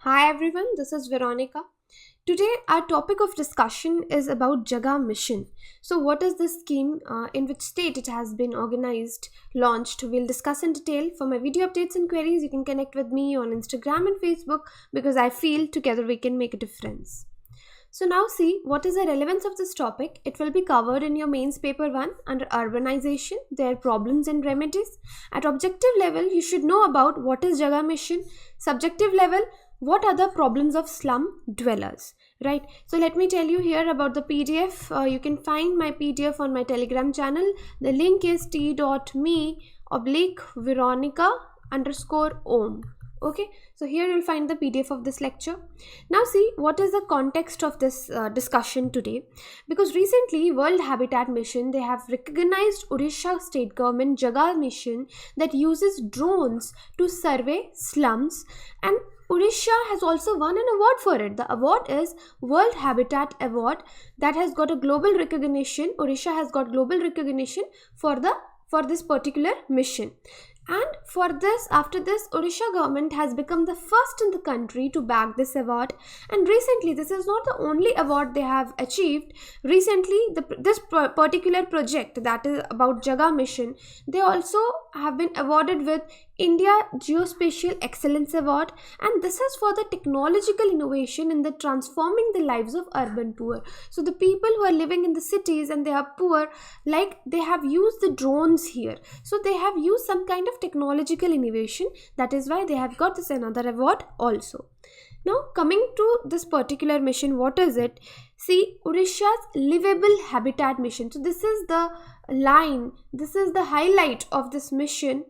Hi everyone, this is Veronica. Today, our topic of discussion is about JAGA Mission. So, what is this scheme? In which state it has been organized, launched? We'll discuss in detail. For my video updates and queries, you can connect with me on Instagram and Facebook because I feel together we can make a difference. So now see what is the relevance of this topic. It will be covered in your mains paper 1 under urbanization, their problems and remedies. At objective level, you should know about what is JAGA Mission. Subjective level, what are the problems of slum dwellers, right? So let me tell you here about the PDF. You can find my PDF on my Telegram channel. The link is t.me/Veronica_Om. Okay, so here you'll find the PDF of this lecture. Now see what is the context of this discussion today, because recently World Habitat Mission, they have recognized Odisha state government JAGA Mission that uses drones to survey slums, and Odisha has also won an award for it. The award is World Habitat Award that has got a global recognition. Odisha has got global recognition for this particular mission. And for this, after this, Odisha government has become the first in the country to bag this award. And recently, this is not the only award they have achieved. Recently, this particular project that is about JAGA Mission, they also have been awarded with India Geospatial Excellence Award, and this is for the technological innovation in the transforming the lives of urban poor. So the people who are living in the cities and they are poor, like they have used the drones here. So they have used some kind of technological innovation. That is why they have got this another award also. Now coming to this particular mission, what is it? See, Odisha's livable habitat mission. So this is the line, this is the highlight of this mission.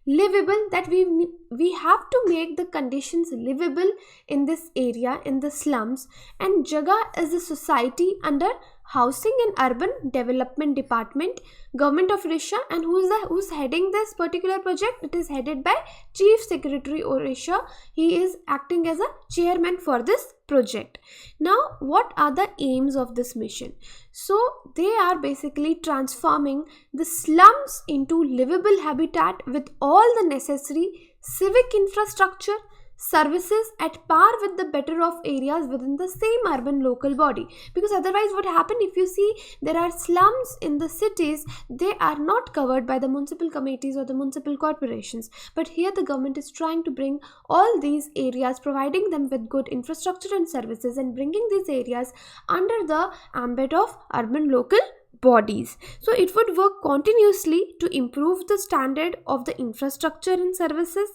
Livable, that we have to make the conditions livable in this area, in the slums. And JAGA is a society under Housing and Urban Development Department, Government of Odisha. And who's heading this particular project? It is headed by Chief Secretary Odisha. He is acting as a chairman for this project. Now what are the aims of this mission? So they are basically transforming the slums into livable habitat with all the necessary civic infrastructure, services at par with the better off areas within the same urban local body. Because otherwise what happen, if you see there are slums in the cities, they are not covered by the municipal committees or the municipal corporations, but here the government is trying to bring all these areas, providing them with good infrastructure and services, and bringing these areas under the ambit of urban local bodies. So it would work continuously to improve the standard of the infrastructure and services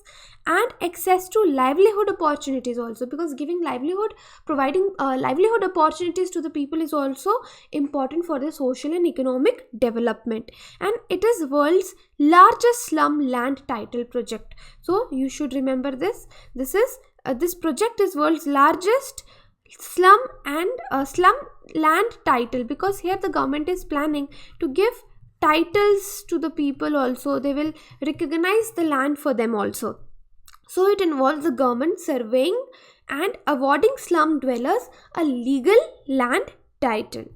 and access to livelihood opportunities also, because giving livelihood, providing livelihood opportunities to the people is also important for the social and economic development. And it is world's largest slum land title project. So you should remember this. This project is world's largest slum land title, because here the government is planning to give titles to the people also. They will recognize the land for them also. So it involves the government surveying and awarding slum dwellers a legal land title.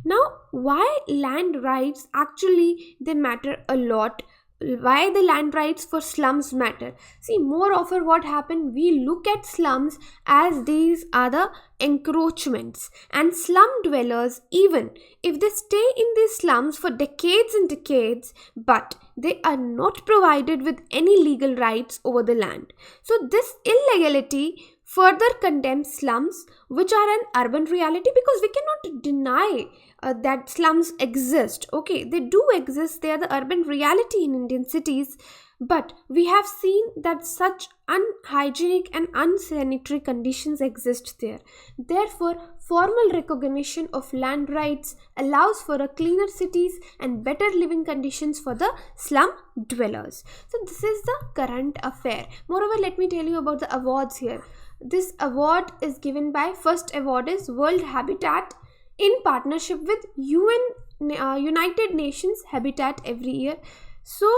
Now why land rights actually they matter a lot? Why the land rights for slums matter? See, more often what happen, we look at slums as these are the encroachments, and slum dwellers, even if they stay in these slums for decades and decades, but they are not provided with any legal rights over the land. So this illegality further condemns slums, which are an urban reality, because we cannot deny that slums exist. Okay, they do exist, they are the urban reality in Indian cities, but we have seen that such unhygienic and unsanitary conditions exist there. Therefore, formal recognition of land rights allows for a cleaner cities and better living conditions for the slum dwellers. So this is the current affair. Moreover, let me tell you about the awards here. This award is given by, first award is World Habitat in partnership with United Nations Habitat every year. So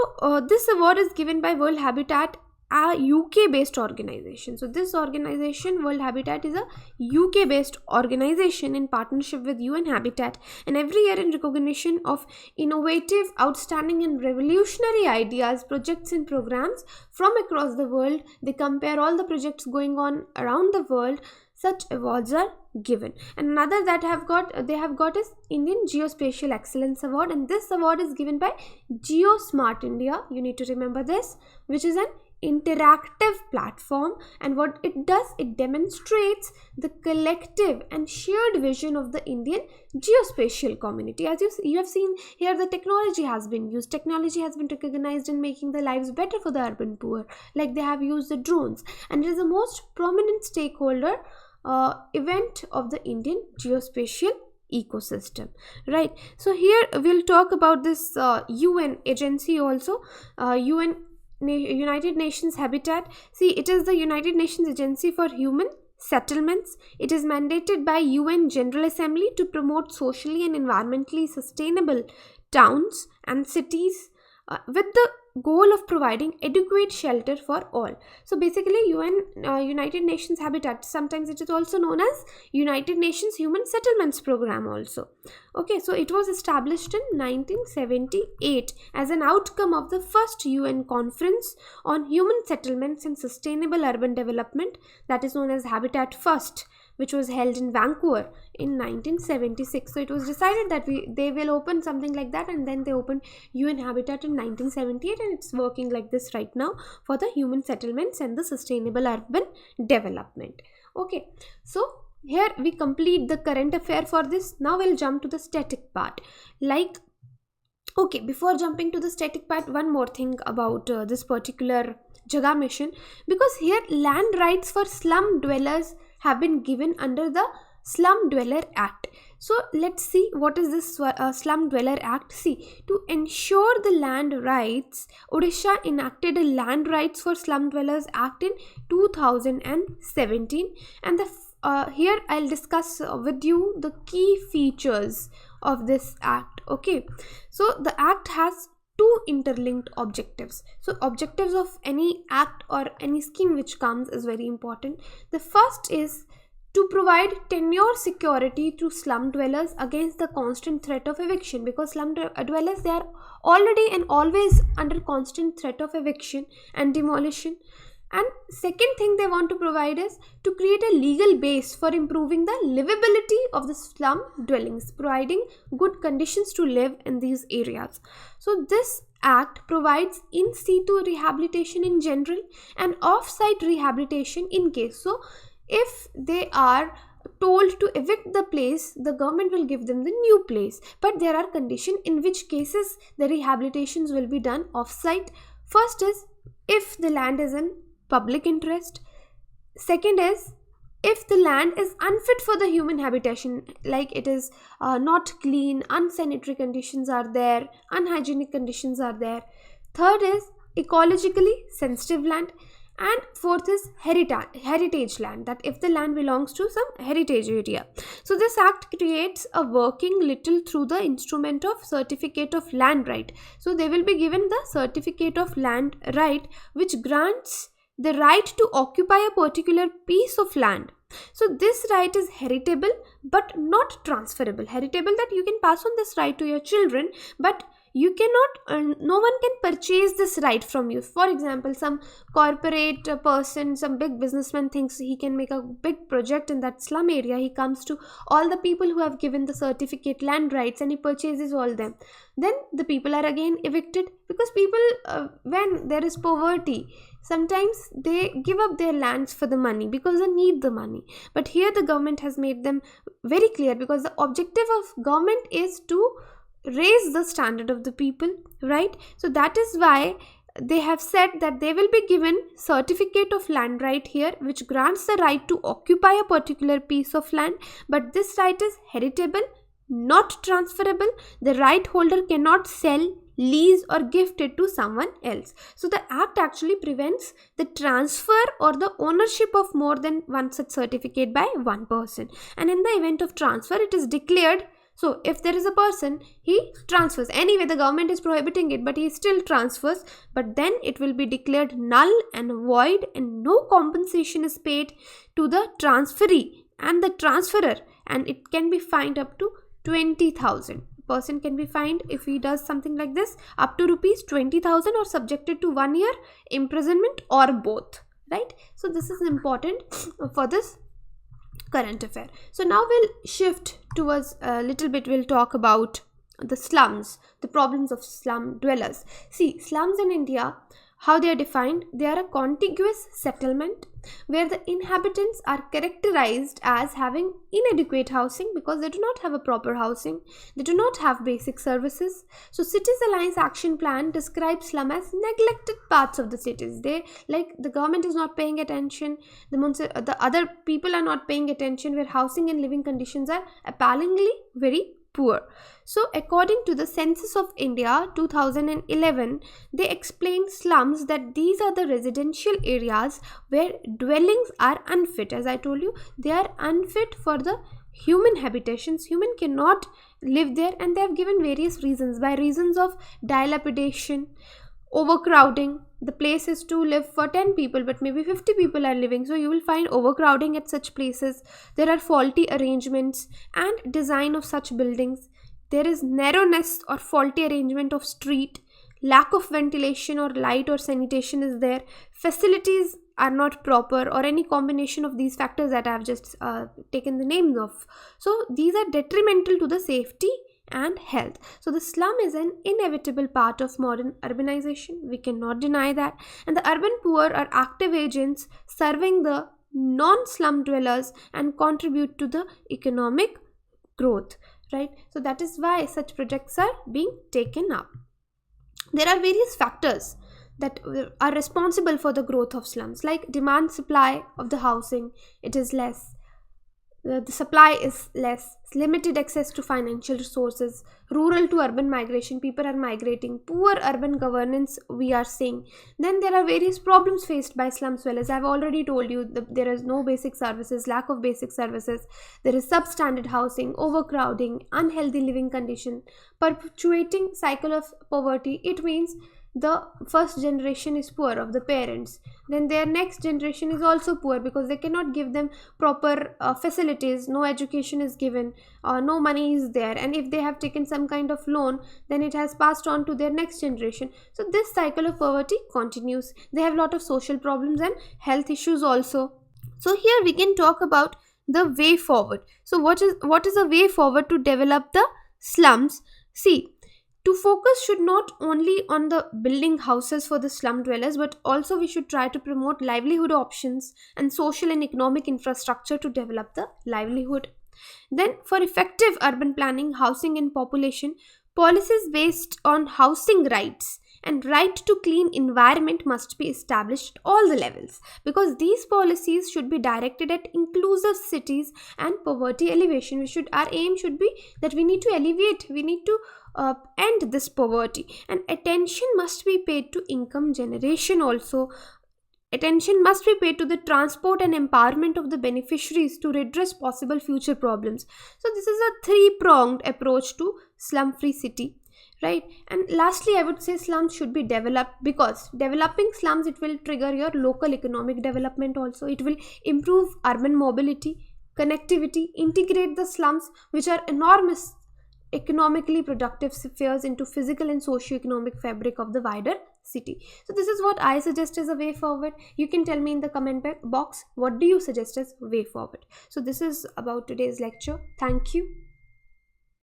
this award is given by World Habitat a UK based organization. So this organization, World Habitat, is a UK based organization in partnership with UN Habitat, and every year in recognition of innovative, outstanding and revolutionary ideas, projects and programs from across the world, they compare all the projects going on around the world. Such awards are given. And another that they have got is Indian Geospatial Excellence Award, and this award is given by GeoSmart India. You need to remember this, which is an interactive platform, and what it does, it demonstrates the collective and shared vision of the Indian geospatial community. As you have seen here, the technology has been used, technology has been recognized in making the lives better for the urban poor, like they have used the drones, and it is the most prominent stakeholder event of the Indian geospatial ecosystem, right? So here we'll talk about this UN agency also, United Nations Habitat. See, it is the United Nations Agency for Human Settlements. It is mandated by UN General Assembly to promote socially and environmentally sustainable towns and cities with the goal of providing adequate shelter for all. So basically United Nations Habitat, sometimes it is also known as United Nations Human Settlements Program also. Okay, so it was established in 1978 as an outcome of the first UN conference on human settlements and sustainable urban development, that is known as Habitat First, which was held in Vancouver in 1976. So it was decided that they will open something like that, and then they opened UN Habitat in 1978, and it's working like this right now for the human settlements and the sustainable urban development. Okay, so here we complete the current affair for this. Now we'll jump to the static part. Okay, before jumping to the static part, one more thing about this particular JAGA mission, because here land rights for slum dwellers have been given under the Slum Dweller Act. So let's see what is this Slum Dweller Act. See, to ensure the land rights, Odisha enacted a Land Rights for Slum Dwellers Act in 2017, and here I'll discuss with you the key features of this act. Okay, so the act has two interlinked objectives. So objectives of any act or any scheme which comes is very important. The first is to provide tenure security to slum dwellers against the constant threat of eviction, because slum dwellers, they are already and always under constant threat of eviction and demolition. And second thing they want to provide is to create a legal base for improving the livability of the slum dwellings, providing good conditions to live in these areas. So this act provides in situ rehabilitation in general and off-site rehabilitation in case. So if they are told to evict the place, the government will give them the new place, but there are conditions in which cases the rehabilitations will be done off-site. First is if the land is in public interest. Second is if the land is unfit for the human habitation, like it is not clean, unsanitary conditions are there, unhygienic conditions are there. Third is ecologically sensitive land. And fourth is heritage land, that if the land belongs to some heritage area. So this act creates a working little through the instrument of certificate of land right. So they will be given the certificate of land right, which grants the right to occupy a particular piece of land. So this right is heritable but not transferable. Heritable, that you can pass on this right to your children, but you cannot, no one can purchase this right from you. For example, some corporate person, some big businessman thinks he can make a big project in that slum area. He comes to all the people who have given the certificate land rights and he purchases all them. Then the people are again evicted, because people, when there is poverty, sometimes they give up their lands for the money because they need the money. But here the government has made them very clear, because the objective of government is to raise the standard of the people, right? So that is why they have said that they will be given certificate of land right here, which grants the right to occupy a particular piece of land, but this right is heritable, not transferable. The right holder cannot sell, lease or gift it to someone else. So the act actually prevents the transfer or the ownership of more than one such certificate by one person, and in the event of transfer, it is declared So if there is a person, he transfers. Anyway, the government is prohibiting it, but he still transfers. But then it will be declared null and void, and no compensation is paid to the transferee and the transferer, and it can be fined up to 20,000. Person can be fined if he does something like this up to rupees 20,000 or subjected to 1 year imprisonment or both, right? So this is important for this current affair. So now we'll shift towards a little bit, we'll talk about the slums, the problems of slum dwellers. See, slums in India, how they are defined: they are a contiguous settlement where the inhabitants are characterized as having inadequate housing because they do not have a proper housing, they do not have basic services. So Cities Alliance Action Plan describes slum as neglected parts of the cities. They, like, the government is not paying attention, the other people are not paying attention, where housing and living conditions are appallingly very poor. So according to the Census of India 2011, they explain slums that these are the residential areas where dwellings are unfit. As I told you, they are unfit for the human habitations. Human cannot live there, and they have given various reasons. By reasons of dilapidation, overcrowding, the place is to live for 10 people but maybe 50 people are living, so you will find overcrowding at such places. There are faulty arrangements and design of such buildings. There is narrowness or faulty arrangement of street. Lack of ventilation or light or sanitation is there. Facilities are not proper, or any combination of these factors that I have just taken the names of. So these are detrimental to the safety and health. So the slum is an inevitable part of modern urbanization. We cannot deny that. And the urban poor are active agents serving the non-slum dwellers and contribute to the economic growth, right? So that is why such projects are being taken up. There are various factors that are responsible for the growth of slums, like demand supply of the housing, it is less. The supply is less, limited access to financial resources, rural to urban migration, people are migrating, poor urban governance we are seeing. Then there are various problems faced by slum dwellers. I have already told you that there is no basic services, lack of basic services, there is substandard housing, overcrowding, unhealthy living condition, perpetuating cycle of poverty. It means the first generation is poor of the parents, then their next generation is also poor because they cannot give them proper facilities, no education is given, no money is there, and if they have taken some kind of loan, then it has passed on to their next generation. So this cycle of poverty continues. They have a lot of social problems and health issues also. So here we can talk about the way forward. So what is a way forward to develop the slums? See, to focus should not only on the building houses for the slum dwellers, but also we should try to promote livelihood options and social and economic infrastructure to develop the livelihood. Then for effective urban planning, housing and population, policies based on housing rights and right to clean environment must be established at all the levels, because these policies should be directed at inclusive cities and poverty elevation. Our aim should be that we need to alleviate, we need to end this poverty, and attention must be paid to income generation also. Attention must be paid to the transport and empowerment of the beneficiaries to redress possible future problems. So this is a three-pronged approach to slum-free city, right? And lastly, I would say slums should be developed, because developing slums, it will trigger your local economic development also. It will improve urban mobility, connectivity, integrate the slums, which are enormous economically productive spheres, into physical and socio-economic fabric of the wider city. So this is what I suggest as a way forward. You can tell me in the comment box, what do you suggest as way forward? So this is about today's lecture. Thank you.